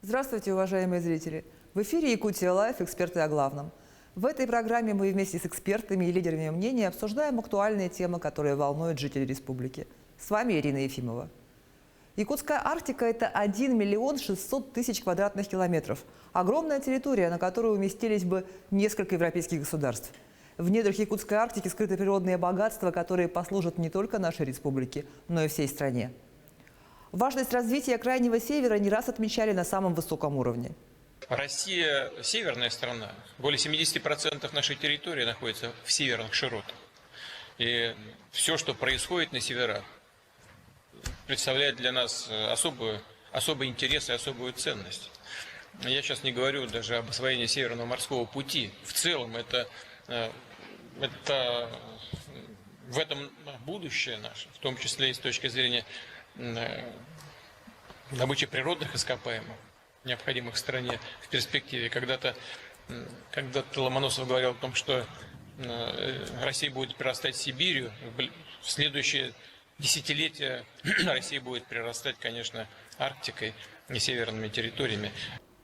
Здравствуйте, уважаемые зрители! В эфире «Якутия Лайф. Эксперты о главном». В этой программе мы вместе с экспертами и лидерами мнений обсуждаем актуальные темы, которые волнуют жителей республики. С вами Ирина Ефимова. Якутская Арктика – это 1 миллион 600 тысяч квадратных километров. Огромная территория, на которой уместились бы несколько европейских государств. В недрах Якутской Арктики скрыты природные богатства, которые послужат не только нашей республике, но и всей стране. Важность развития Крайнего Севера не раз отмечали на самом высоком уровне. Россия – северная страна. Более 70% нашей территории находится в северных широтах. И все, что происходит на северах, представляет для нас особый интерес и особую ценность. Я сейчас не говорю даже об освоении Северного морского пути. В целом это в этом будущее наше, в том числе и с точки зрения добычи природных ископаемых, необходимых стране в перспективе. Когда-то Ломоносов говорил о том, что Россия будет прирастать Сибирью. В следующее десятилетие Россия будет прирастать, конечно, Арктикой и северными территориями.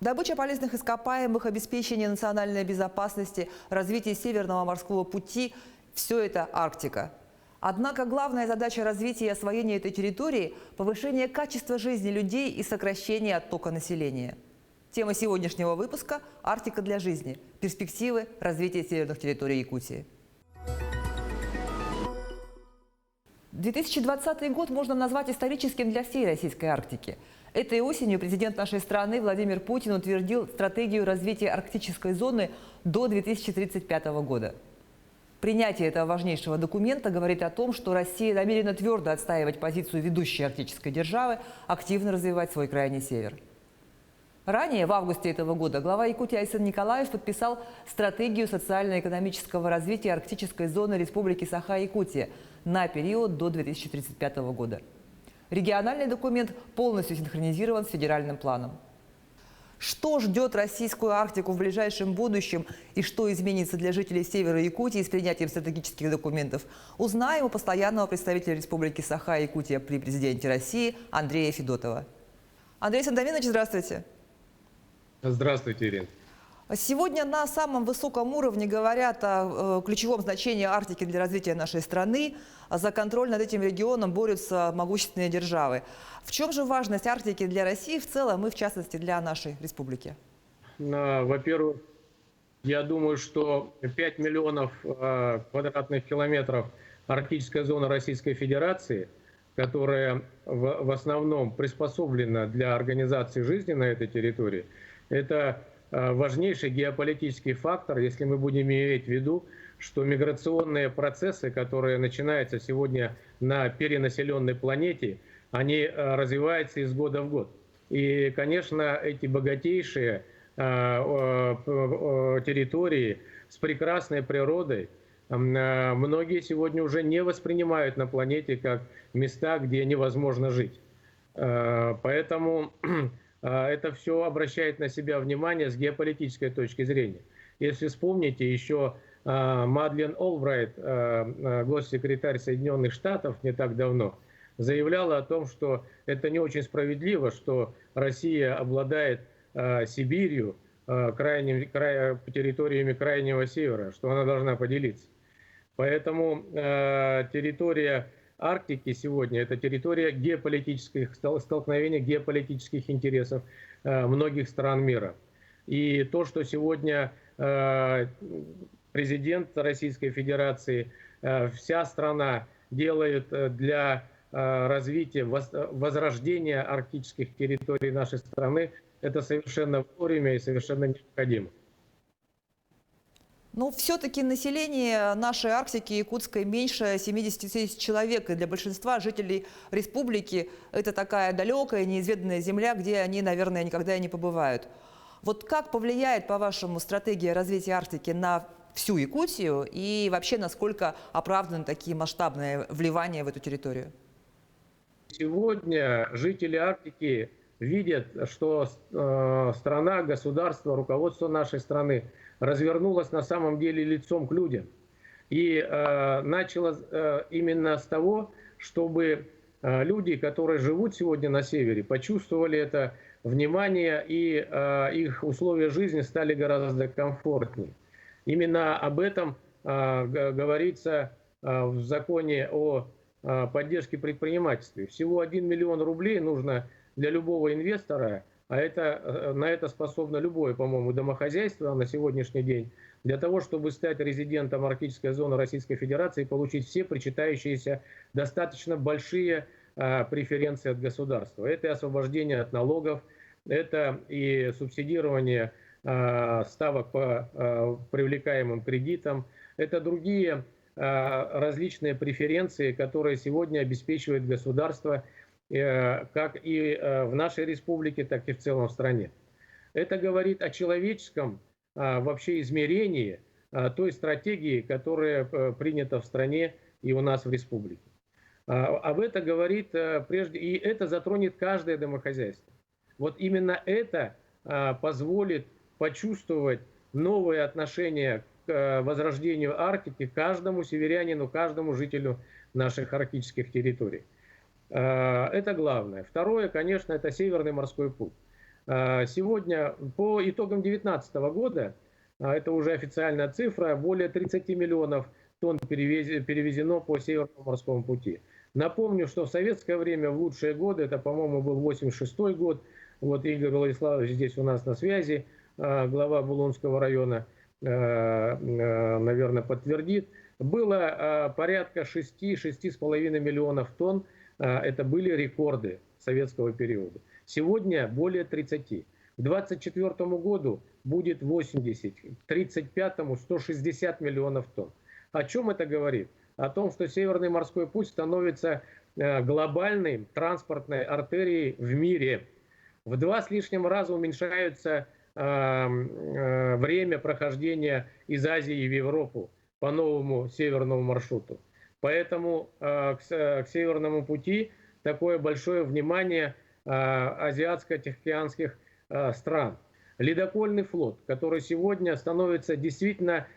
Добыча полезных ископаемых, обеспечение национальной безопасности, развитие Северного морского пути – все это Арктика. Однако главная задача развития и освоения этой территории – повышение качества жизни людей и сокращение оттока населения. Тема сегодняшнего выпуска – Арктика для жизни. Перспективы развития северных территорий Якутии. 2020 год можно назвать историческим для всей российской Арктики. Этой осенью президент нашей страны Владимир Путин утвердил стратегию развития арктической зоны до 2035 года. Принятие этого важнейшего документа говорит о том, что Россия намерена твердо отстаивать позицию ведущей арктической державы, активно развивать свой крайний север. Ранее, в августе этого года, глава Якутии Айсен Николаев подписал стратегию социально-экономического развития арктической зоны Республики Саха-Якутия на период до 2035 года. Региональный документ полностью синхронизирован с федеральным планом. Что ждет российскую Арктику в ближайшем будущем и что изменится для жителей Севера Якутии с принятием стратегических документов, узнаем у постоянного представителя Республики Саха-Якутия при президенте России Андрея Федотова. Андрей Сандоминович, здравствуйте. Здравствуйте, Ирина. Сегодня на самом высоком уровне говорят о ключевом значении Арктики для развития нашей страны. За контроль над этим регионом борются могущественные державы. В чем же важность Арктики для России в целом и, в частности, для нашей республики? Во-первых, я думаю, что 5 миллионов квадратных километров арктической зоны Российской Федерации, которая в основном приспособлена для организации жизни на этой территории, это важнейший геополитический фактор, если мы будем иметь в виду, что миграционные процессы, которые начинаются сегодня на перенаселенной планете, они развиваются из года в год. И, конечно, эти богатейшие территории с прекрасной природой, многие сегодня уже не воспринимают на планете как места, где невозможно жить. Поэтому это все обращает на себя внимание с геополитической точки зрения. Если вспомните, еще Мадлен Олбрайт, госсекретарь Соединенных Штатов, не так давно заявляла о том, что это не очень справедливо, что Россия обладает Сибирью, территориями Крайнего Севера, что она должна поделиться. Поэтому территория Арктики сегодня – это территория геополитических столкновений, геополитических интересов многих стран мира. И то, что сегодня президент Российской Федерации, вся страна делает для развития, возрождения арктических территорий нашей страны, это совершенно вовремя и совершенно необходимо. Но все-таки население нашей Арктики якутской меньше 70 тысяч человек. И для большинства жителей республики это такая далекая, неизведанная земля, где они, наверное, никогда и не побывают. Вот как повлияет, по-вашему, стратегия развития Арктики на всю Якутию и вообще насколько оправданы такие масштабные вливания в эту территорию? Сегодня жители Арктики видят, что страна, государство, руководство нашей страны развернулось на самом деле лицом к людям. И начало именно с того, чтобы люди, которые живут сегодня на севере, почувствовали это внимание, и их условия жизни стали гораздо комфортнее. Именно об этом говорится в законе о поддержке предпринимательства. Всего 1 миллион рублей нужно для любого инвестора, а на это способно любое, по-моему, домохозяйство на сегодняшний день, для того, чтобы стать резидентом арктической зоны Российской Федерации и получить все причитающиеся достаточно большие преференции от государства. Это и освобождение от налогов, это и субсидирование ставок по привлекаемым кредитам, это другие различные преференции, которые сегодня обеспечивает государство как и в нашей республике, так и в целом в стране. Это говорит о человеческом вообще измерении той стратегии, которая принята в стране и у нас в республике. Об этом говорит прежде, и это затронет каждое домохозяйство. Вот именно это позволит почувствовать новые отношения к возрождению Арктики каждому северянину, каждому жителю наших арктических территорий. Это главное. Второе, конечно, это Северный морской путь. Сегодня, по итогам 2019 года, это уже официальная цифра, более 30 миллионов тонн перевезено по Северному морскому пути. Напомню, что в советское время, в лучшие годы, это, по-моему, был 86 год, вот Игорь Владиславович здесь у нас на связи, глава Булонского района, наверное, подтвердит, было порядка 6-6,5 миллионов тонн. Это были рекорды советского периода. Сегодня более 30. К 2024 году будет 80, к 1935 160 миллионов тонн. О чем это говорит? О том, что Северный морской путь становится глобальной транспортной артерией в мире. В 2 с лишним раза уменьшается время прохождения из Азии в Европу по новому северному маршруту. Поэтому к Северному пути такое большое внимание азиатско-тихоокеанских стран. Ледокольный флот, который сегодня становится действительно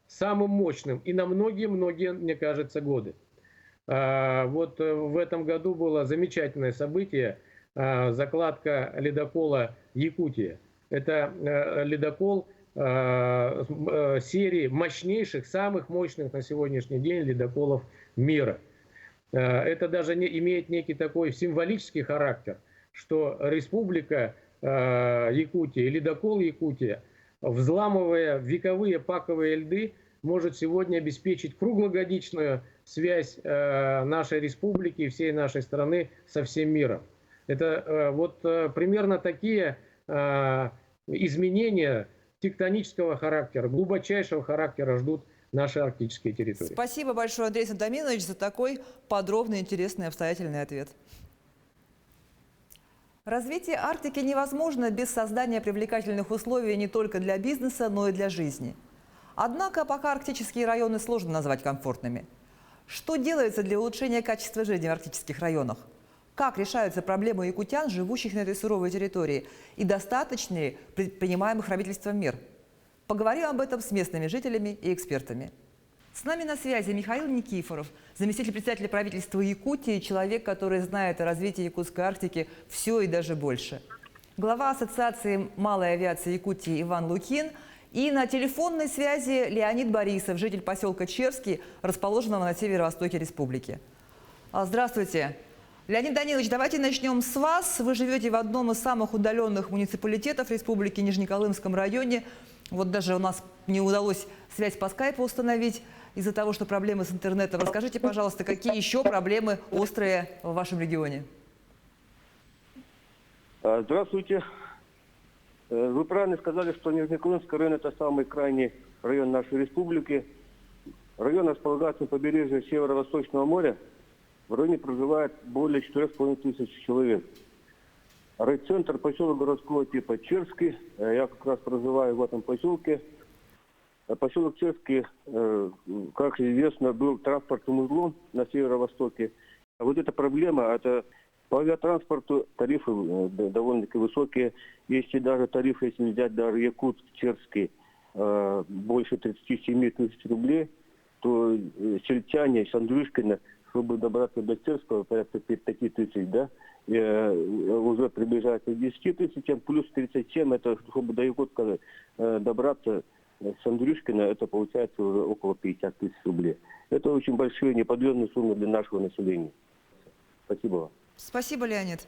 самым мощным и на многие-многие, мне кажется, годы. Вот в этом году было замечательное событие, закладка ледокола «Якутия». Это ледокол серии мощнейших, самых мощных на сегодняшний день ледоколов мира. Это даже имеет некий такой символический характер, что республика Якутия, ледокол Якутия, взламывая вековые паковые льды, может сегодня обеспечить круглогодичную связь нашей республики и всей нашей страны со всем миром. Это вот примерно такие изменения тектонического характера, глубочайшего характера ждут наши арктические территории. Спасибо большое, Андрей Сантаминович, за такой подробный, интересный, обстоятельный ответ. Развитие Арктики невозможно без создания привлекательных условий не только для бизнеса, но и для жизни. Однако пока арктические районы сложно назвать комфортными. Что делается для улучшения качества жизни в арктических районах? Как решаются проблемы якутян, живущих на этой суровой территории? И достаточно ли предпринимаемых правительством мер? Поговорим об этом с местными жителями и экспертами. С нами на связи Михаил Никифоров, заместитель председателя правительства Якутии, человек, который знает о развитии якутской Арктики все и даже больше. Глава Ассоциации малой авиации Якутии Иван Лукин. И на телефонной связи Леонид Борисов, житель поселка Черский, расположенного на северо-востоке республики. Здравствуйте. Леонид Данилович, давайте начнем с вас. Вы живете в одном из самых удаленных муниципалитетов республики, Нижнеколымском районе. Вот даже у нас не удалось связь по скайпу установить из-за того, что проблемы с интернетом. Расскажите, пожалуйста, какие еще проблемы острые в вашем регионе? Здравствуйте. Вы правильно сказали, что Нижнеколымский район – это самый крайний район нашей республики. Район располагается на побережье Северо-Восточного моря. В районе проживает более 4500 человек. Райцентр, поселок городского типа Черский. Я как раз проживаю в этом поселке. Поселок Черский, как известно, был транспортным узлом на северо-востоке. А вот эта проблема, это по авиатранспорту тарифы довольно-таки высокие. Если даже тарифы, если взять даже Якутск-Черский, больше 37 тысяч рублей, то сельчане с Андрюшкина с чтобы добраться до Терского, порядка 5 тысяч, да, уже приближается к 10 тысячам, плюс 37, это чтобы до Якутска добраться с Андрюшкина, это получается уже около 50 тысяч рублей. Это очень большие неподъемные суммы для нашего населения. Спасибо вам. Спасибо, Леонид.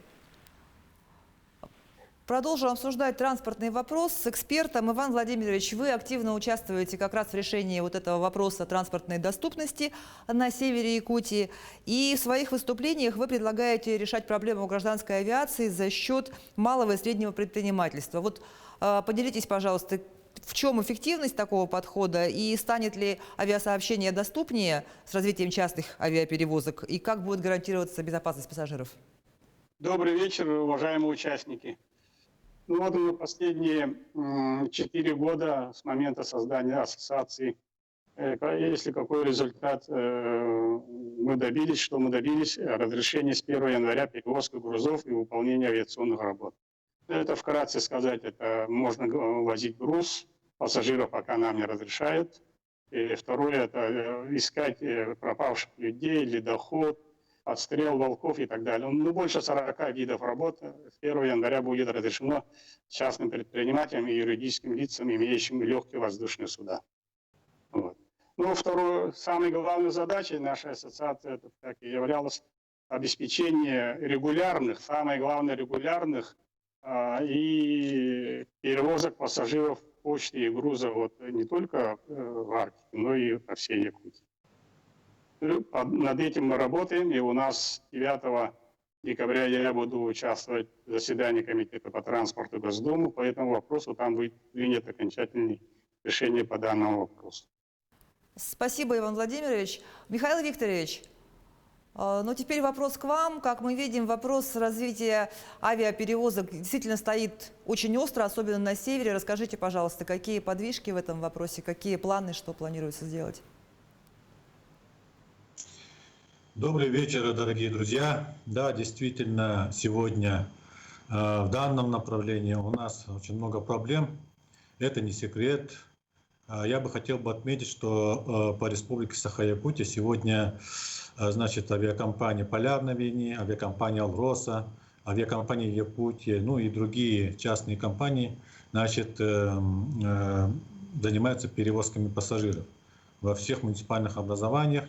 Продолжим обсуждать транспортный вопрос с экспертом. Иван Владимирович, вы активно участвуете как раз в решении вот этого вопроса транспортной доступности на севере Якутии. И в своих выступлениях вы предлагаете решать проблему гражданской авиации за счет малого и среднего предпринимательства. Вот поделитесь, пожалуйста, в чем эффективность такого подхода и станет ли авиасообщение доступнее с развитием частных авиаперевозок и как будет гарантироваться безопасность пассажиров? Добрый вечер, уважаемые участники. Ну вот мы последние 4 года с момента создания ассоциации, если какой результат мы добились, что мы добились, разрешения с 1 января перевозки грузов и выполнения авиационных работ. Это вкратце сказать, это можно возить груз, пассажиров пока нам не разрешают. И второе, это искать пропавших людей, ледоход, отстрел волков и так далее. Ну, больше 40 видов работ с 1 января будет разрешено частным предпринимателям и юридическим лицам, имеющим легкие воздушные суда. Вот. Ну, второе, самой главной задачей нашей ассоциации, это так и являлось обеспечение регулярных, самое главное регулярных и перевозок пассажиров почты и груза вот, не только в Арктике, но и по всей Якутии. Над этим мы работаем, и у нас 9 декабря я буду участвовать в заседании Комитета по транспорту и Госдумы, по этому вопросу там будет принято окончательное решение по данному вопросу. Спасибо, Иван Владимирович. Михаил Викторович, ну теперь вопрос к вам. Как мы видим, вопрос развития авиаперевозок действительно стоит очень остро, особенно на севере. Расскажите, пожалуйста, какие подвижки в этом вопросе, какие планы, что планируется сделать? Добрый вечер, дорогие друзья. Да, действительно, сегодня в данном направлении у нас очень много проблем. Это не секрет. Я бы хотел отметить, что по Республике Саха-Якутия сегодня, значит, авиакомпания «Полярная линия», авиакомпания «Алроса», авиакомпания «Якутия», ну и другие частные компании, значит, занимаются перевозками пассажиров во всех муниципальных образованиях.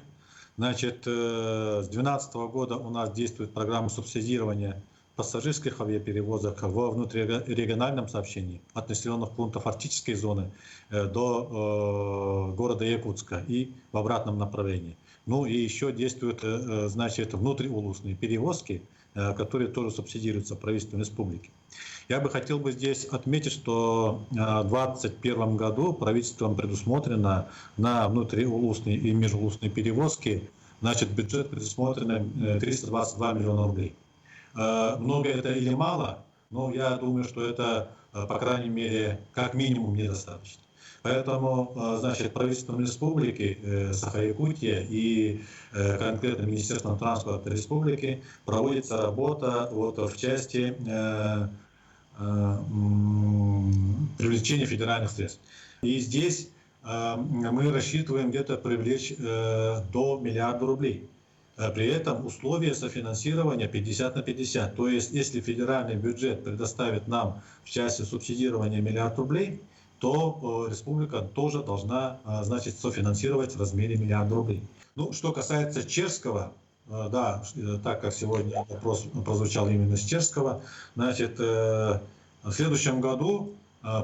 Значит, с 2012 года у нас действует программа субсидирования пассажирских авиаперевозок во внутрирегиональном сообщении от населенных пунктов арктической зоны до города Якутска и в обратном направлении. Ну и еще действуют, значит, внутриулусные перевозки, которые тоже субсидируются правительством республики. Я бы хотел здесь отметить, что в 2021 году правительством предусмотрено на внутриулусные и межулусные перевозки, значит, бюджет предусмотрен 322 миллиона рублей. Много это или мало, но я думаю, что это, по крайней мере, как минимум недостаточно. Поэтому, значит, правительством республики Саха-Якутия и конкретно Министерством транспорта республики проводится работа вот в части привлечения федеральных средств. И здесь мы рассчитываем где-то привлечь до миллиарда рублей. При этом условия софинансирования 50 на 50. То есть, если федеральный бюджет предоставит нам в части субсидирования миллиард рублей, то республика тоже должна, значит, софинансировать в размере миллиарда рублей. Ну, что касается Черского, да, так как сегодня вопрос прозвучал именно с Черского, значит, в следующем году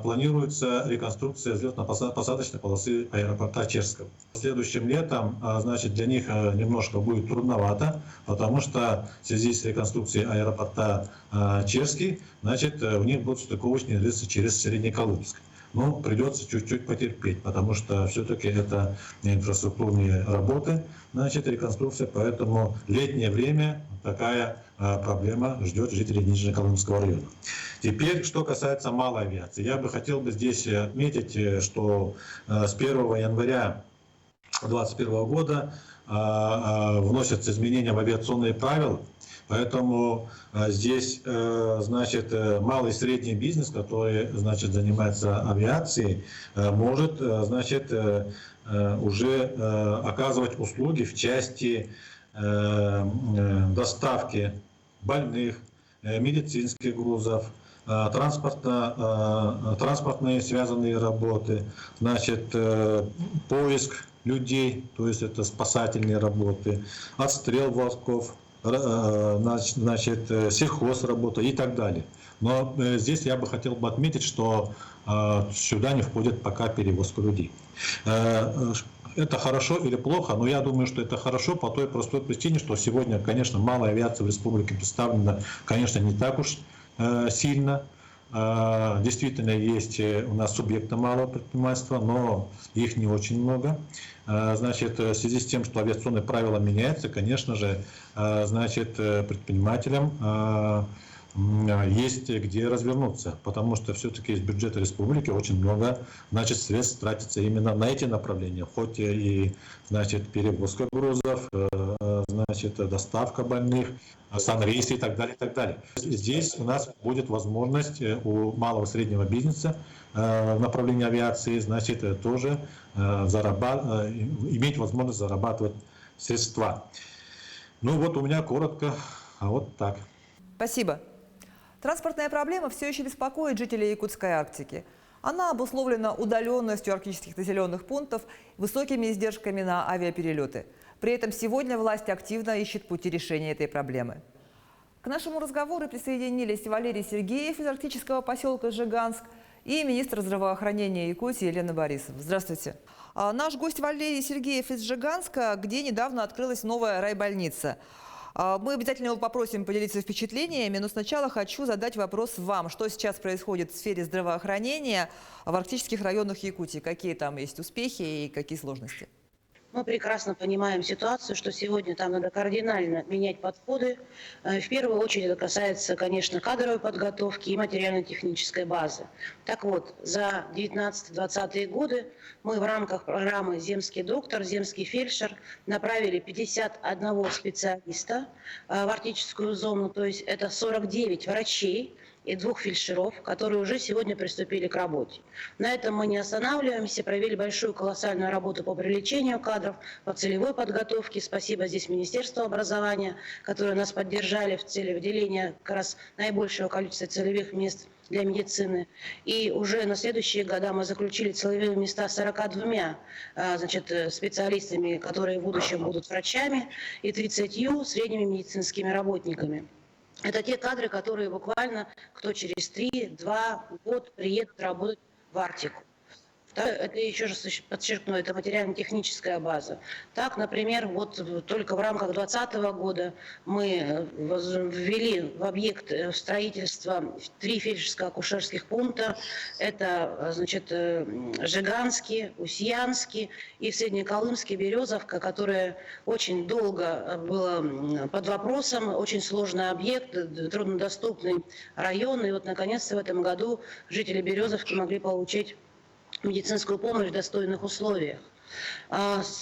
планируется реконструкция взлетно-посадочной полосы аэропорта Черского. Следующим летом, значит, для них немножко будет трудновато, потому что в связи с реконструкцией аэропорта Черский, значит, у них будут стыковочные рейсы через Среднеколымск. Но придется чуть-чуть потерпеть, потому что все-таки это инфраструктурные работы, значит, реконструкция, поэтому летнее время такая проблема ждет жителей Нижнеколымского района. Теперь, что касается малой авиации, я бы хотел здесь отметить, что с 1 января 2021 года вносятся изменения в авиационные правила. Поэтому здесь, значит, малый и средний бизнес, который, значит, занимается авиацией, может, значит, уже оказывать услуги в части доставки больных, медицинских грузов, транспортные связанные работы, значит, поиск людей, то есть это спасательные работы, отстрел волков, значит, сельхозработа и так далее. Но здесь я бы хотел бы отметить, что сюда не входит пока перевозка людей. Это хорошо или плохо? Но я думаю, что это хорошо по той простой причине, что сегодня, конечно, малая авиация в республике представлена, конечно, не так уж сильно. Действительно, есть у нас субъекты малого предпринимательства, но их не очень много. Значит, в связи с тем, что авиационные правила меняются, конечно же, значит, предпринимателям есть где развернуться, потому что все-таки из бюджета республики очень много, значит, средств тратится именно на эти направления, хоть и, значит, перевозка грузов, значит, доставка больных, санрейсы и так далее, и так далее. Здесь у нас будет возможность у малого и среднего бизнеса в направлении авиации, значит, тоже иметь возможность зарабатывать средства. Ну вот у меня коротко, вот так. Спасибо. Транспортная проблема все еще беспокоит жителей Якутской Арктики. Она обусловлена удаленностью арктических населенных пунктов, высокими издержками на авиаперелеты. При этом сегодня власти активно ищут пути решения этой проблемы. К нашему разговору присоединились Валерий Сергеев из арктического поселка Жиганск и министр здравоохранения Якутии Елена Борисова. Здравствуйте. Наш гость Валерий Сергеев из Жиганска, где недавно открылась новая райбольница. Мы обязательно его попросим поделиться впечатлениями, но сначала хочу задать вопрос вам. Что сейчас происходит в сфере здравоохранения в арктических районах Якутии? Какие там есть успехи и какие сложности? Мы прекрасно понимаем ситуацию, что сегодня там надо кардинально менять подходы. В первую очередь это касается, конечно, кадровой подготовки и материально-технической базы. Так вот, за 19-20 годы мы в рамках программы «Земский доктор», «Земский фельдшер» направили 51 специалиста в арктическую зону, то есть это 49 врачей и 2 фельдшеров, которые уже сегодня приступили к работе. На этом мы не останавливаемся, провели большую колоссальную работу по привлечению кадров, по целевой подготовке. Спасибо здесь Министерству образования, которые нас поддержали в цели выделения как раз наибольшего количества целевых мест для медицины. И уже на следующие года мы заключили целевые места 42 значит, специалистами, которые в будущем будут врачами, и 30 средними медицинскими работниками. Это те кадры, которые буквально кто через 3-2 года приедут работать в Арктику. Это еще раз подчеркну, это материально-техническая база. Так, например, вот только в рамках 2020 года мы ввели в объект строительства 3 фельдшерско-акушерских пункта. Это, значит, Жиганский, Усьянский и Среднеколымский, Березовка, которая очень долго была под вопросом, очень сложный объект, труднодоступный район. И вот, наконец-то, в этом году жители Березовки могли получить медицинскую помощь в достойных условиях.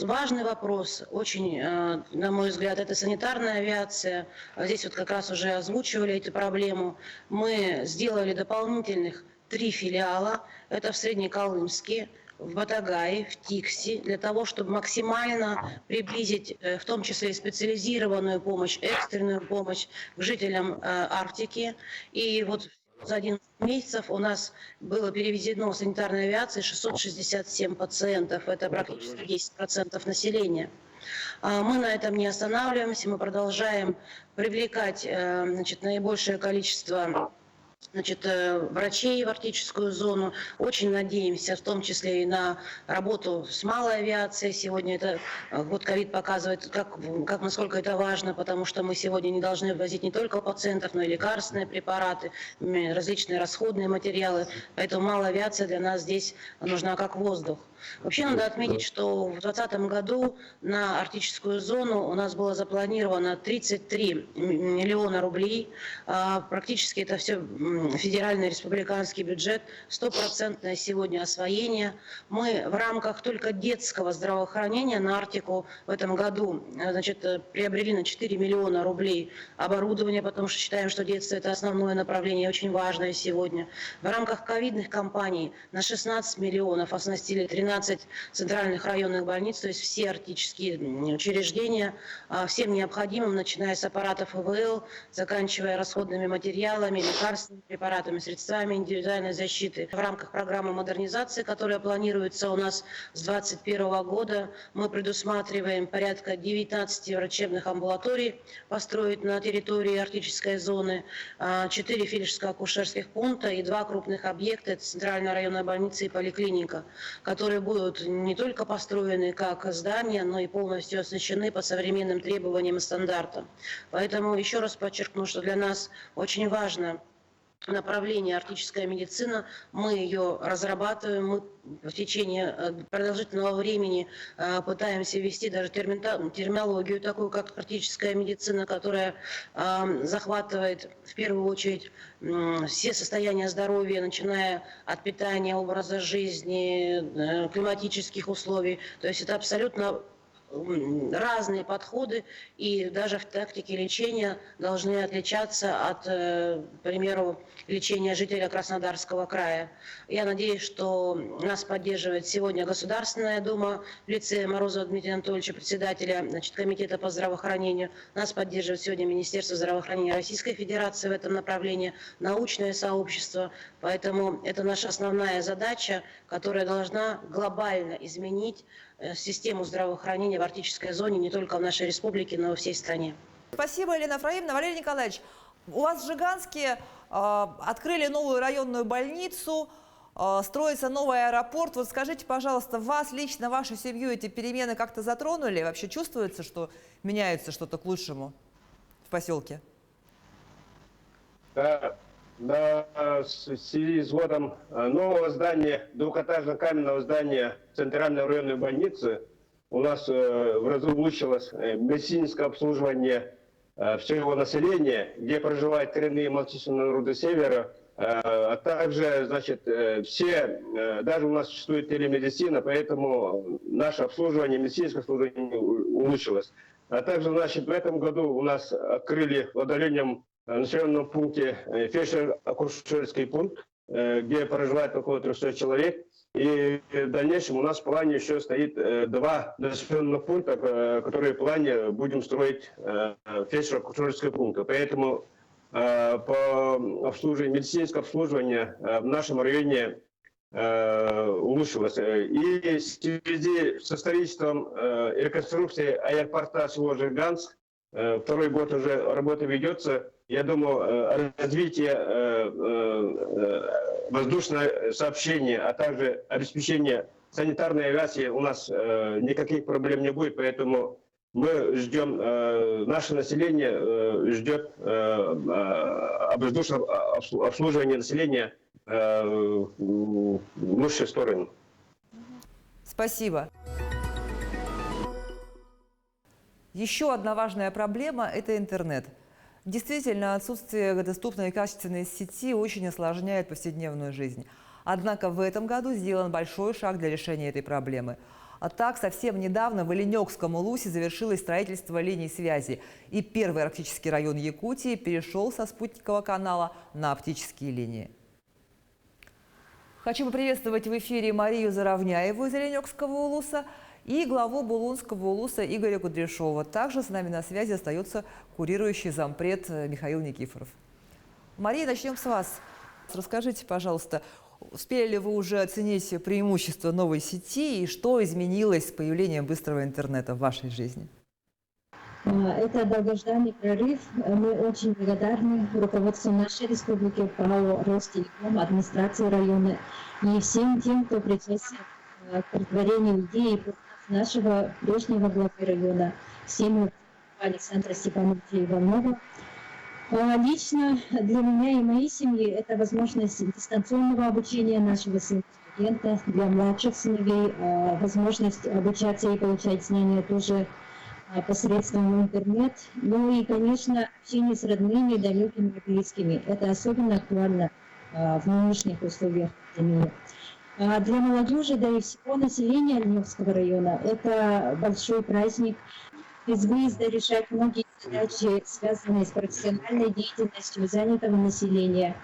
Важный вопрос, очень, на мой взгляд, это санитарная авиация. Здесь вот как раз уже озвучивали эту проблему. Мы сделали дополнительных 3 филиала. Это в Среднеколымске, в Батагае, в Тикси, для того, чтобы максимально приблизить, в том числе и специализированную помощь, экстренную помощь к жителям Арктики. И вот за 11 месяцев у нас было перевезено в санитарной авиации 667 пациентов. Это практически 10% населения. Мы на этом не останавливаемся, мы продолжаем привлекать, значит, наибольшее количество, значит, врачей в арктическую зону. Очень надеемся, в том числе и на работу с малой авиацией. Сегодня это год ковид показывает, насколько это важно, потому что мы сегодня не должны ввозить не только пациентов, но и лекарственные препараты, различные расходные материалы. Поэтому малая авиация для нас здесь нужна как воздух. Вообще надо отметить, что в 2020 году на арктическую зону у нас было запланировано 33 миллиона рублей. Практически это все федеральный республиканский бюджет, 100% сегодня освоение. Мы в рамках только детского здравоохранения на Арктику в этом году приобрели на 4 миллиона рублей оборудование, потому что считаем, что детство – это основное направление, очень важное сегодня. В рамках ковидных кампаний на 16 миллионов оснастили 13 центральных районных больниц, то есть все арктические учреждения, всем необходимым, начиная с аппаратов ИВЛ, заканчивая расходными материалами, лекарственными препаратами, средствами индивидуальной защиты. В рамках программы модернизации, которая планируется у нас с 2021 года, мы предусматриваем порядка 19 врачебных амбулаторий построить на территории арктической зоны, 4 фельдшерско-акушерских пункта и 2 крупных объекта, это центральная районная больница и поликлиника, которые будут не только построены как здания, но и полностью оснащены по современным требованиям и стандартам. Поэтому еще раз подчеркну, что для нас очень важно направление арктическая медицина, мы ее разрабатываем, мы в течение продолжительного времени пытаемся ввести даже терминологию такую, как арктическая медицина, которая захватывает в первую очередь все состояния здоровья, начиная от питания, образа жизни, климатических условий. То есть это абсолютно разные подходы, и даже в тактике лечения должны отличаться от, к примеру, лечения жителя Краснодарского края. Я надеюсь, что нас поддерживает сегодня Государственная Дума в лице Морозова Дмитрия Анатольевича, председателя Комитета по здравоохранению. Нас поддерживает сегодня Министерство здравоохранения Российской Федерации в этом направлении, научное сообщество. Поэтому это наша основная задача, которая должна глобально изменить систему здравоохранения в арктической зоне не только в нашей республике, но и во всей стране. Спасибо, Елена Фраимовна. Валерий Николаевич, у вас в Жиганске открыли новую районную больницу, строится новый аэропорт. Вот скажите, пожалуйста, вас лично, вашу семью эти перемены как-то затронули? Вообще чувствуется, что меняется что-то к лучшему в поселке? Да, в связи с вводом нового здания, двухэтажного каменного здания Центральной районной больницы, у нас разулучшилось медицинское обслуживание всего населения, где проживают коренные малочисленные народы Севера, а также, даже у нас существует телемедицина, поэтому наше обслуживание, медицинское обслуживание улучшилось. А также, в этом году у нас открыли в отдаленном населенном пункте фельдшерско-акушерский пункт, где проживает около 300 человек. И в дальнейшем у нас в плане еще стоит 2 населенных пункта, которые в плане будем строить фельдшерско-акушерские пункты. Поэтому по обслуживанию, медицинское обслуживание в нашем районе улучшилось. И в связи с строительством и реконструкцией аэропорта село Жиганск, второй год уже работа ведется. Я думаю, развитие воздушного сообщения, а также обеспечение санитарной авиации у нас никаких проблем не будет, поэтому мы ждем, наше население ждет воздушного обслуживания населения в лучшую сторону. Спасибо. Еще одна важная проблема – это интернет. Действительно, отсутствие доступной и качественной сети очень осложняет повседневную жизнь. Однако в этом году сделан большой шаг для решения этой проблемы. А так, совсем недавно в Оленёкском улусе завершилось строительство линий связи. И первый арктический район Якутии перешел со спутникового канала на оптические линии. Хочу поприветствовать в эфире Марию Заровняеву из Оленёкского улуса и главу Булунского улуса Игоря Кудряшова. Также с нами на связи остается курирующий зампред Михаил Никифоров. Мария, начнем с вас. Расскажите, пожалуйста, успели ли вы уже оценить преимущества новой сети и что изменилось с появлением быстрого интернета в вашей жизни? Это долгожданный прорыв. Мы очень благодарны руководству нашей республики, ПАО «Ростелеком», администрации района и всем тем, кто причастен к претворению идеи нашего прежнего главы района, всеми Александра Степановича Иванова. Лично для меня и моей семьи это возможность дистанционного обучения нашего студента, для младших сыновей возможность обучаться и получать знания тоже посредством интернет. Ну и, конечно, общение с родными, далекими и близкими. Это особенно актуально в нынешних условиях пандемии. Для молодежи, да и всего населения Оленевского района это большой праздник. Без выезда решать многие задачи, связанные с профессиональной деятельностью занятого населения,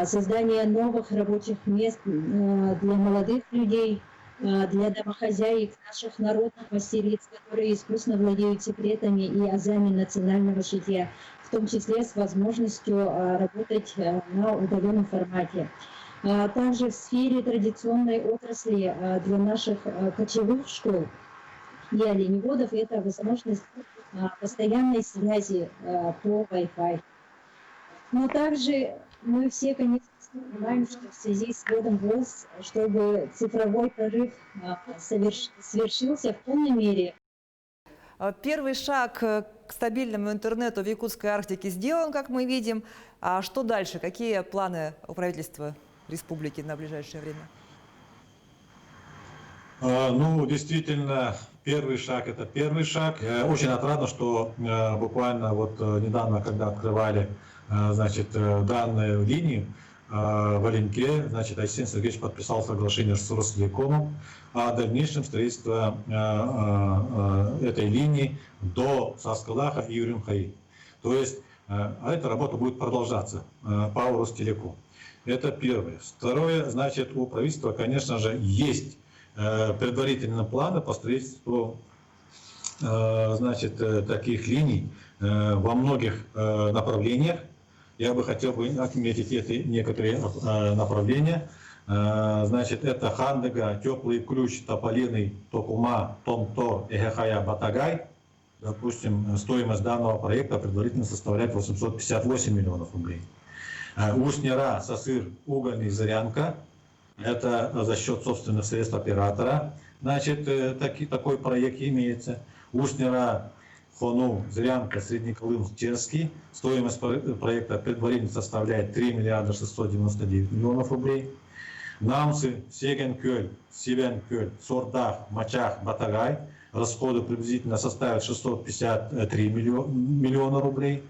создание новых рабочих мест для молодых людей, для домохозяек, наших народных мастериц, которые искусно владеют секретами и азами национального шитья, в том числе с возможностью работать на удаленном формате. Также в сфере традиционной отрасли для наших кочевых школ и оленеводов это возможность постоянной связи по Wi-Fi. Но также мы все, конечно, понимаем, что в связи с вводом ВОС, чтобы цифровой прорыв совершился в полной мере. Первый шаг к стабильному интернету в Якутской Арктике сделан, как мы видим. А что дальше? Какие планы у правительства республики на ближайшее время? Ну, действительно, первый шаг – это первый шаг. Очень отрадно, что буквально вот недавно, когда открывали, значит, данную линию в Оленьке, значит, Айсен Сергеевич подписал соглашение с Ростелекомом о дальнейшем строительстве этой линии до Саскалаха и Юрюмхаи. То есть эта работа будет продолжаться по Ростелекому. Это первое. Второе, значит, у правительства, конечно же, есть предварительные планы по строительству, значит, таких линий во многих направлениях. Я бы хотел отметить эти некоторые направления. Значит, это Хандыга, Теплый Ключ, Тополиный, Токума, Томтор, Эгехая, Батагай. Допустим, стоимость данного проекта предварительно составляет 858 миллионов рублей. Уснера, Сосыр, Угольный, Зырянка. Это за счет собственных средств оператора. Значит, такой проект имеется. Уснера, Хону, Зырянка, Среднеколым, Черский. Стоимость проекта предварительно составляет 3 миллиарда 699 миллионов рублей. Намсы, Сегенкёль, Севенкёль, Сордах, Мачах, Батагай. Расходы приблизительно составят 653 миллиона рублей.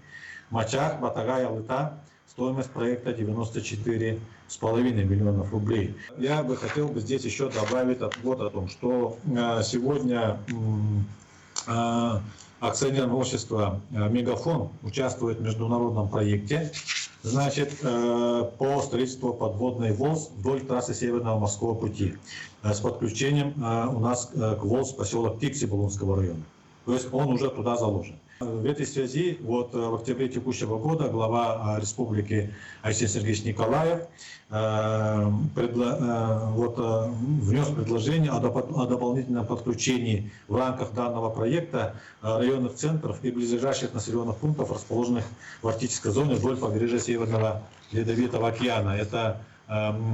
Мачах, Батагай, Алыта. Стоимость проекта 94,5 миллионов рублей. Я бы хотел здесь еще добавить вот о том, что сегодня акционерное общество «Мегафон» участвует в международном проекте, значит, по строительству подводной ВОЛС вдоль трассы Северного морского пути с подключением у нас к ВОЛС поселок Тикси Булунского района. То есть он уже туда заложен. В этой связи вот в октябре текущего года глава республики Айсен Сергеевич Николаев внес предложение о дополнительном подключении в рамках данного проекта районных центров и близлежащих населенных пунктов, расположенных в арктической зоне вдоль побережья Северного Ледовитого океана. Это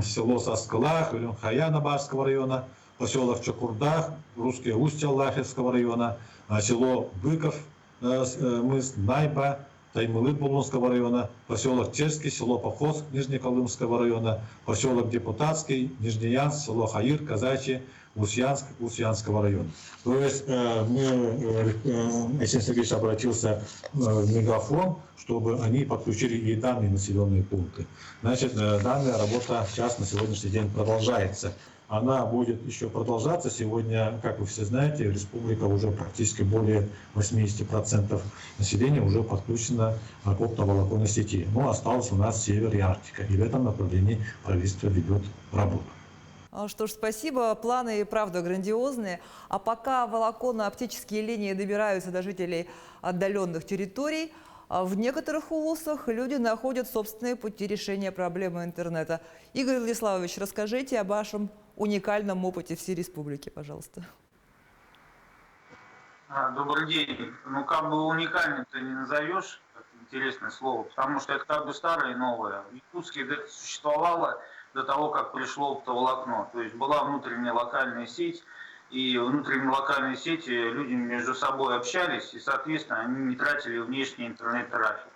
село Саскалах, Юрюмхая Набарского района, поселок Чокурдах, Русское устье Лахевского района, село Быков, мыс Найба, Таймылык Булунского района, поселок Черский, село Похоз Нижнеколымского района, поселок Депутатский, Нижнеянск, село Хаир, Казачье, Усьянск, Усьянского района. То есть Айсен Сергеевич обратился в Мегафон, чтобы они подключили и данные населенные пункты. Значит, данная работа сейчас на сегодняшний день продолжается. Она будет еще продолжаться. Сегодня, как вы все знаете, республика уже практически более 80% населения уже подключено к оптоволоконной сети. Но осталось у нас север и Арктика. И в этом направлении правительство ведет работу. Что ж, спасибо. Планы и правда грандиозные. А пока волоконно-оптические линии добираются до жителей отдаленных территорий, в некоторых улусах люди находят собственные пути решения проблемы интернета. Игорь Владиславович, расскажите о вашем уникальном опыте всей республики, пожалуйста. Добрый день. Ну, как бы уникальным-то не назовешь, как интересное слово, потому что это как бы старое и новое. В Якутске это существовало до того, как пришло оптоволокно. То есть была внутренняя локальная сеть, и внутренней локальной сети люди между собой общались, и, соответственно, они не тратили внешний интернет-трафик.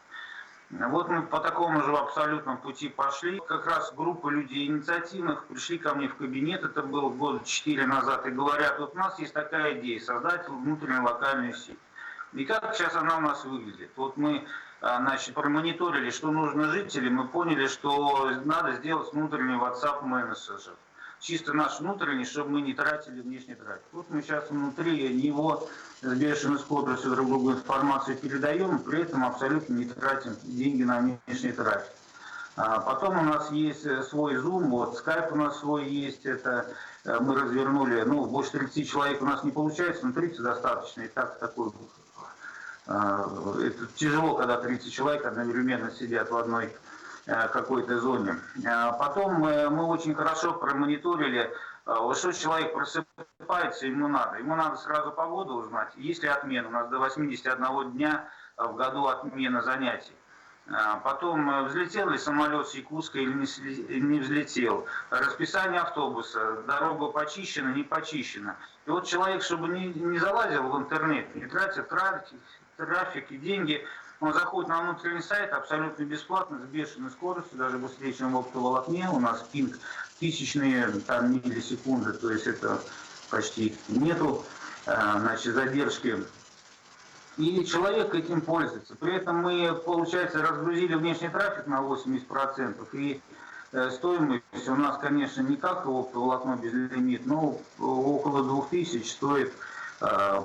Вот мы по такому же абсолютному пути пошли. Как раз группа людей инициативных пришли ко мне в кабинет, это было года 4 назад, и говорят, вот у нас есть такая идея, создать внутреннюю локальную сеть. И как сейчас она у нас выглядит? Вот мы, значит, промониторили, что нужно жителям, мы поняли, что надо сделать внутренний WhatsApp мессенджер. Чисто наш внутренний, чтобы мы не тратили внешний трафик. Вот мы сейчас внутри него с бешеной скоростью друг другу информацию передаем, при этом абсолютно не тратим деньги на внешний трафик. Потом у нас есть свой Zoom, вот Skype у нас свой есть, это мы развернули, ну, больше 30 человек у нас не получается, но 30 достаточно, и так такой. Это тяжело, когда 30 человек одновременно сидят в одной какой-то зоне. Потом мы очень хорошо промониторили, вот что человек просыпается, ему надо сразу погоду узнать, есть ли отмена, у нас до 81 дня в году отмена занятий. Потом взлетел ли самолет с Якутска или не взлетел, расписание автобуса, дорога почищена, не почищена. И вот человек, чтобы не залазил в интернет, не тратил трафик и деньги, он заходит на внутренний сайт абсолютно бесплатно, с бешеной скоростью, даже быстрее, чем в оптоволокне. У нас пинг тысячные миллисекунды, то есть это почти нету, значит, задержки. И человек этим пользуется. При этом мы, получается, разгрузили внешний трафик на 80%. И стоимость у нас, конечно, не как оптоволокно безлимит, но около 2000 стоит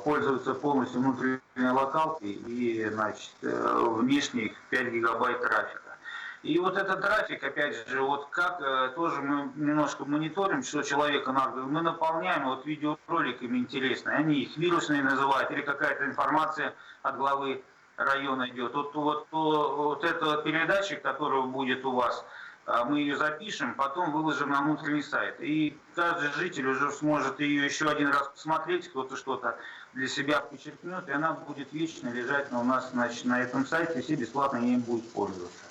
пользоваться полностью внутренней локалкой и, значит, внешних 5 гигабайт трафика. И вот этот трафик, опять же, вот как тоже мы немножко мониторим, что человека надо, мы наполняем вот видеороликами интересные, они их вирусные называют, или какая-то информация от главы района идет. Вот эта передача, которая будет у вас, мы ее запишем, потом выложим на внутренний сайт. И каждый житель уже сможет ее еще один раз посмотреть, кто-то что-то для себя подчеркнет, и она будет вечно лежать у нас, значит, на этом сайте, все бесплатно ей будут пользоваться.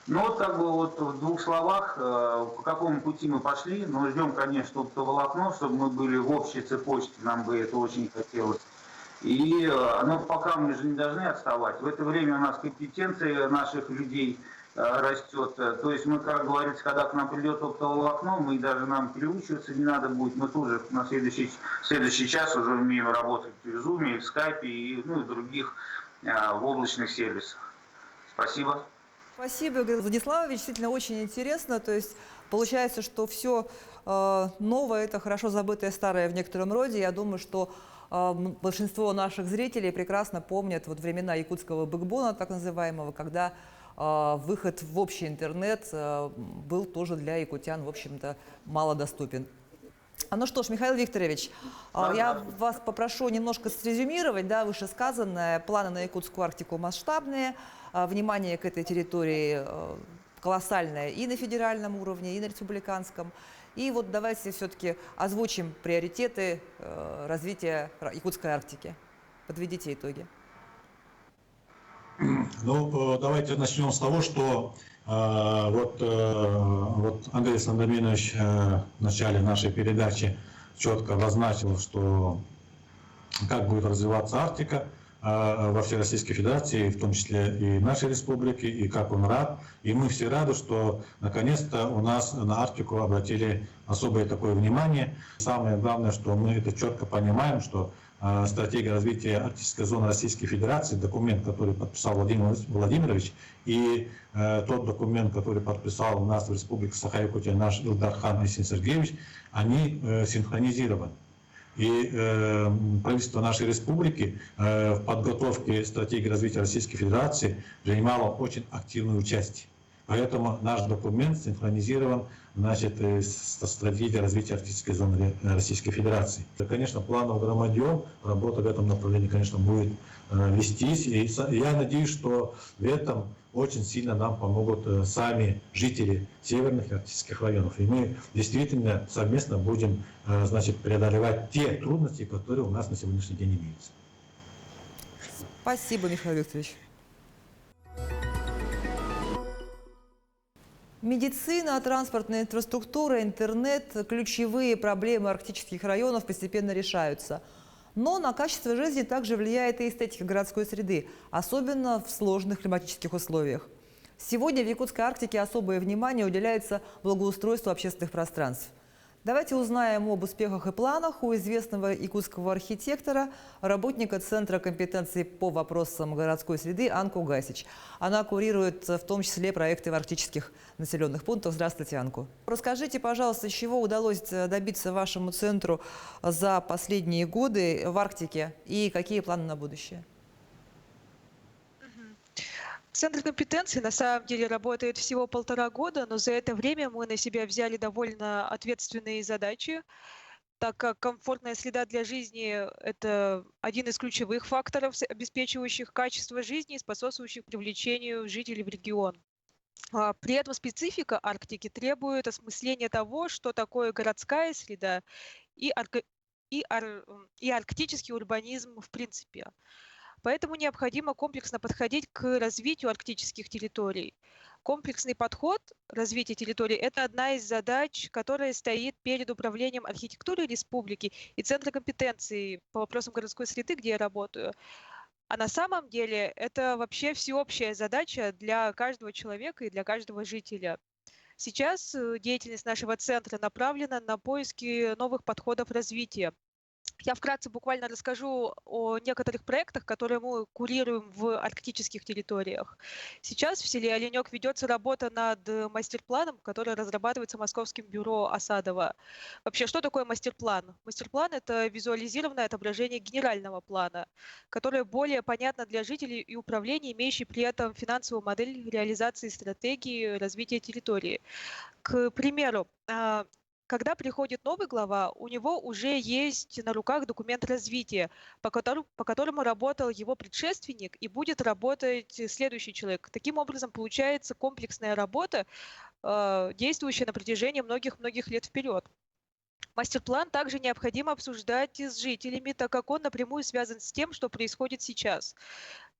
Ну вот как бы вот в двух словах, по какому пути мы пошли. Но ждем, конечно, оптоволокно, чтобы мы были в общей цепочке, нам бы это очень хотелось. И пока мы же не должны отставать. В это время у нас компетенция наших людей растет. То есть мы, как говорится, когда к нам придет оптоволокно, мы даже нам переучиваться не надо будет. Мы тоже на следующий час уже умеем работать в Zoom, в Skype и других в облачных сервисах. Спасибо. Спасибо, Игорь Владиславович. Действительно очень интересно. То есть получается, что все новое – это хорошо забытое старое в некотором роде. Я думаю, что большинство наших зрителей прекрасно помнят вот времена якутского бэкбона, так называемого, когда выход в общий интернет был тоже для якутян, в общем-то, малодоступен. Ну что ж, Михаил Викторович, я вас попрошу немножко срезюмировать, да, вышесказанное. Планы на Якутскую Арктику масштабные, внимание к этой территории колоссальное и на федеральном уровне, и на республиканском. И вот давайте все-таки озвучим приоритеты развития Якутской Арктики. Подведите итоги. Ну, давайте начнем с того, что вот Андрей Сандоминович в начале нашей передачи четко обозначил, что как будет развиваться Арктика во Всероссийской Федерации, в том числе и нашей республике, и как он рад. И мы все рады, что наконец-то у нас на Арктику обратили особое такое внимание. Самое главное, что мы это четко понимаем, что стратегия развития арктической зоны Российской Федерации, документ, который подписал Владимир Владимирович, и тот документ, который подписал у нас в Республике Саха-Якутия наш Илдархан Исин Сергеевич, они синхронизированы. И правительство нашей республики в подготовке стратегии развития Российской Федерации принимало очень активное участие. Поэтому наш документ синхронизирован, значит, со стратегией развития арктической зоны Российской Федерации. Конечно, планово громадьем работа в этом направлении, конечно, будет вестись. И я надеюсь, что в этом очень сильно нам помогут сами жители северных арктических районов. И мы действительно совместно будем, значит, преодолевать те трудности, которые у нас на сегодняшний день имеются. Спасибо, Михаил Викторович. Медицина, транспортная инфраструктура, интернет – ключевые проблемы арктических районов постепенно решаются. Но на качество жизни также влияет и эстетика городской среды, особенно в сложных климатических условиях. Сегодня в Якутской Арктике особое внимание уделяется благоустройству общественных пространств. Давайте узнаем об успехах и планах у известного якутского архитектора, работника Центра компетенции по вопросам городской среды Анку Гасич. Она курирует в том числе проекты в арктических населенных пунктах. Здравствуйте, Анку. Расскажите, пожалуйста, чего удалось добиться вашему центру за последние годы в Арктике и какие планы на будущее? Центр компетенции на самом деле работает всего 1,5 года, но за это время мы на себя взяли довольно ответственные задачи, так как комфортная среда для жизни – это один из ключевых факторов, обеспечивающих качество жизни и способствующих привлечению жителей в регион. При этом специфика Арктики требует осмысления того, что такое городская среда и арктический урбанизм в принципе. Поэтому необходимо комплексно подходить к развитию арктических территорий. Комплексный подход развития территорий – это одна из задач, которая стоит перед управлением архитектуры республики и Центром компетенции по вопросам городской среды, где я работаю. А на самом деле это вообще всеобщая задача для каждого человека и для каждого жителя. Сейчас деятельность нашего центра направлена на поиски новых подходов развития. Я вкратце буквально расскажу о некоторых проектах, которые мы курируем в арктических территориях. Сейчас в селе Оленек ведется работа над мастер-планом, который разрабатывается Московским бюро Осадова. Вообще, что такое мастер-план? Мастер-план – это визуализированное отображение генерального плана, которое более понятно для жителей и управления, имеющий при этом финансовую модель реализации стратегии развития территории. К примеру, когда приходит новый глава, у него уже есть на руках документ развития, по которому работал его предшественник и будет работать следующий человек. Таким образом, получается комплексная работа, действующая на протяжении многих-многих лет вперед. Мастер-план также необходимо обсуждать с жителями, так как он напрямую связан с тем, что происходит сейчас.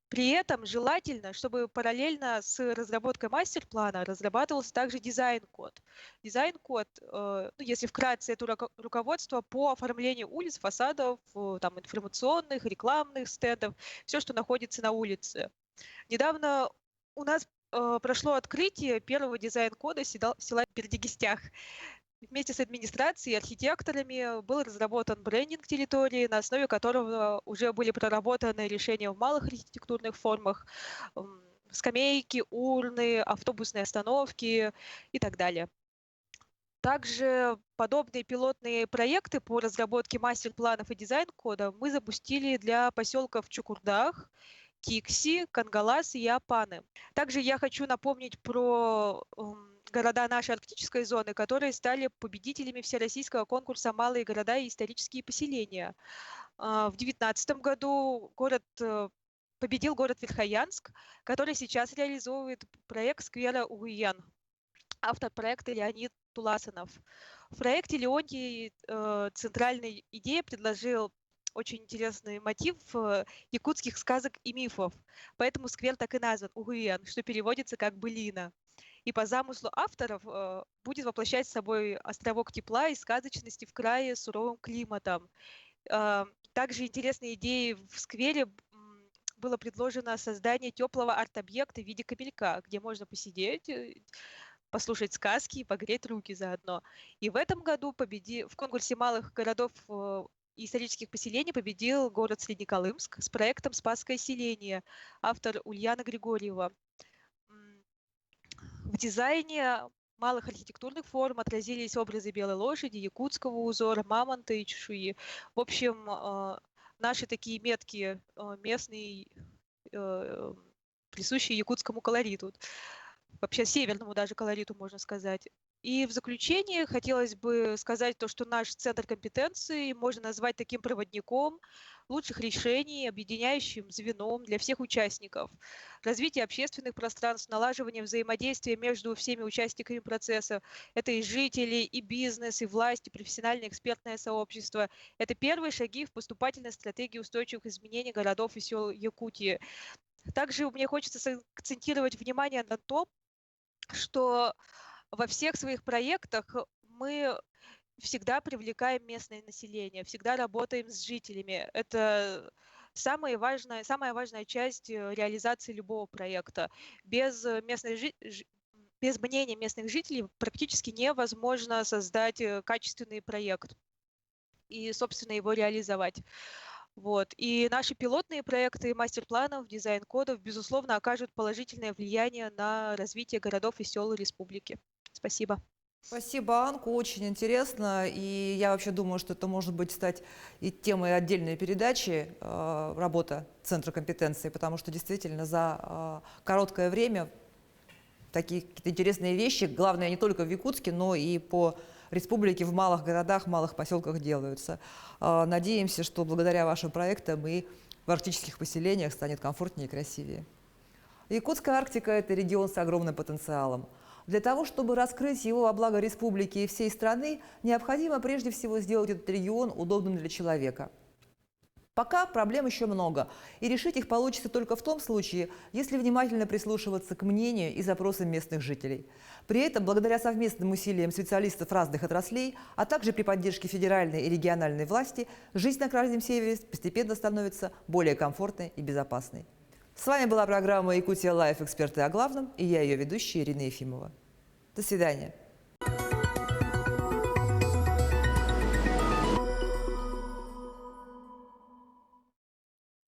При этом желательно, чтобы параллельно с разработкой мастер-плана разрабатывался также дизайн-код. Дизайн-код, если вкратце, это руководство по оформлению улиц, фасадов, там, информационных, рекламных стендов, все, что находится на улице. Недавно у нас прошло открытие первого дизайн-кода села Бердигистях. Вместе с администрацией и архитекторами был разработан брендинг территории, на основе которого уже были проработаны решения в малых архитектурных формах, скамейки, урны, автобусные остановки и так далее. Также подобные пилотные проекты по разработке мастер-планов и дизайн-кода мы запустили для поселков Чукурдах, Тикси, Кангалас и Апаны. Также я хочу напомнить про города нашей арктической зоны, которые стали победителями всероссийского конкурса «Малые города и исторические поселения». В 2019 году победил город Верхоянск, который сейчас реализовывает проект сквера Угуян. Автор проекта Леонид Туласанов. В проекте Леонтий центральной идеей предложил очень интересный мотив якутских сказок и мифов. Поэтому сквер так и назван Угуян, что переводится как «былина». И по замыслу авторов будет воплощать собой островок тепла и сказочности в крае с суровым климатом. Также интересной идеей в сквере было предложено создание теплого арт-объекта в виде кабелька, где можно посидеть, послушать сказки и погреть руки заодно. И в этом году в конкурсе малых городов и исторических поселений победил город Среднеколымск с проектом «Спасское селение», автор Ульяна Григорьева. В дизайне малых архитектурных форм отразились образы белой лошади, якутского узора, мамонта и чешуи. В общем, наши такие метки местные, присущие якутскому колориту, вообще северному даже колориту, можно сказать. И в заключение хотелось бы сказать то, что наш центр компетенции можно назвать таким проводником лучших решений, объединяющим звеном для всех участников. Развитие общественных пространств, налаживание взаимодействия между всеми участниками процесса. Это и жители, и бизнес, и власть, и профессиональное экспертное сообщество. Это первые шаги в поступательной стратегии устойчивых изменений городов и сел Якутии. Также мне хочется акцентировать внимание на том, что во всех своих проектах мы всегда привлекаем местное население, всегда работаем с жителями. Это самая важная часть реализации любого проекта. Без без мнения местных жителей практически невозможно создать качественный проект и, собственно, его реализовать. Вот. И наши пилотные проекты мастер-планов, дизайн-кодов, безусловно, окажут положительное влияние на развитие городов и сел республики. Спасибо. Спасибо, Анка, очень интересно. И я вообще думаю, что это может быть стать и темой отдельной передачи, работа Центра компетенции, потому что действительно за короткое время такие какие-то интересные вещи, главное, не только в Якутске, но и по республике в малых городах, малых поселках делаются. Надеемся, что благодаря вашим проектам и в арктических поселениях станет комфортнее и красивее. Якутская Арктика – это регион с огромным потенциалом. Для того, чтобы раскрыть его во благо республики и всей страны, необходимо прежде всего сделать этот регион удобным для человека. Пока проблем еще много, и решить их получится только в том случае, если внимательно прислушиваться к мнению и запросам местных жителей. При этом, благодаря совместным усилиям специалистов разных отраслей, а также при поддержке федеральной и региональной власти, жизнь на Крайнем Севере постепенно становится более комфортной и безопасной. С вами была программа «Якутия Лайф. Эксперты о главном» и я, ее ведущая Ирина Ефимова. До свидания.